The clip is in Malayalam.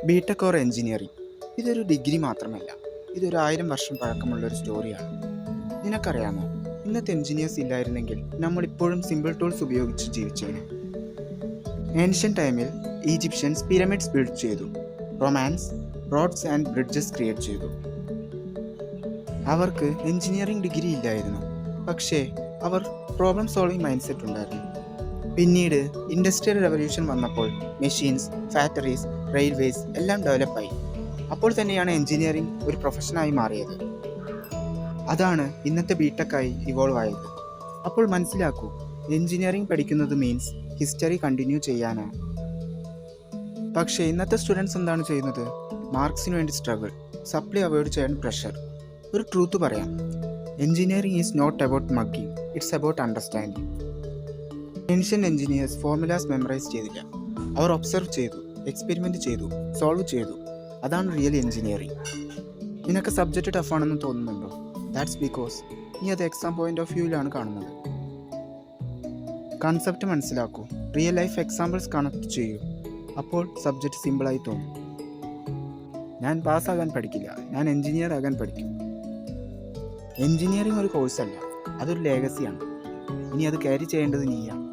ബിടെക് ഓർ എഞ്ചിനീയറിംഗ് ഇതൊരു ഡിഗ്രി മാത്രമല്ല, ഇതൊരു 1000 വർഷം പഴക്കമുള്ളൊരു സ്റ്റോറിയാണ്. നിനക്കറിയാമോ, ഇന്നത്തെ എഞ്ചിനീയേഴ്സ് ഇല്ലായിരുന്നെങ്കിൽ നമ്മളിപ്പോഴും സിമ്പിൾ ടൂൾസ് ഉപയോഗിച്ച് ജീവിച്ചേനെ. ഏൻഷ്യൻ ടൈമിൽ ഈജിപ്ഷ്യൻസ് പിരമിഡ്സ് ബിൽഡ് ചെയ്തു, Romans roads and bridges create ചെയ്തു. അവർക്ക് എഞ്ചിനീയറിംഗ് ഡിഗ്രി ഇല്ലായിരുന്നു, പക്ഷേ അവർ പ്രോബ്ലം സോൾവിംഗ് മൈൻഡ് സെറ്റ് ഉണ്ടായിരുന്നു. പിന്നീട് ഇൻഡസ്ട്രിയൽ റെവല്യൂഷൻ വന്നപ്പോൾ മെഷീൻസ്, ഫാക്ടറീസ്, റെയിൽവേസ് എല്ലാം ഡെവലപ്പായി. അപ്പോൾ തന്നെയാണ് എഞ്ചിനീയറിംഗ് ഒരു പ്രൊഫഷനായി മാറിയത്. അതാണ് ഇന്നത്തെ ബിടെക്കായി ഇവോൾവ് ആയത്. അപ്പോൾ മനസ്സിലാക്കൂ, എഞ്ചിനീയറിംഗ് പഠിക്കുന്നത് മീൻസ് ഹിസ്റ്ററി കണ്ടിന്യൂ ചെയ്യാനാണ്. പക്ഷേ ഇന്നത്തെ സ്റ്റുഡൻസ് എന്താണ് ചെയ്യുന്നത്? മാർക്സിന് വേണ്ടി സ്ട്രഗിൾ, സപ്ലി അവോയ്ഡ് ചെയ്യാൻ പ്രഷർ. ഒരു ട്രൂത്ത് പറയാം, engineering is not about mugging, it's about understanding. Ancient engineers formulas memorise ചെയ്തില്ല, അവർ ഒബ്സർവ് ചെയ്തു, എക്സ്പെരിമെൻറ്റ് ചെയ്തു, സോൾവ് ചെയ്തു. അതാണ് റിയൽ എഞ്ചിനീയറിംഗ്. നിനക്ക് സബ്ജക്റ്റ് ടഫാണെന്ന് തോന്നുന്നുണ്ടോ? ദാറ്റ്സ് ബിക്കോസ് നീ അത് എക്സാം പോയിന്റ് ഓഫ് വ്യൂവിലാണ് കാണുന്നത്. കൺസെപ്റ്റ് മനസ്സിലാക്കൂ, റിയൽ ലൈഫ് എക്സാമ്പിൾസ് കണക്ട് ചെയ്യൂ, അപ്പോൾ സബ്ജക്റ്റ് സിമ്പിളായി തോന്നും. ഞാൻ പാസ്സാകാൻ പഠിക്കില്ല, ഞാൻ എഞ്ചിനീയർ ആകാൻ പഠിക്കും. എഞ്ചിനീയറിംഗ് ഒരു കോഴ്സല്ല, അതൊരു ലേഗസിയാണ്. ഇനി അത് ക്യാരി ചെയ്യേണ്ടത് നീയാണ്.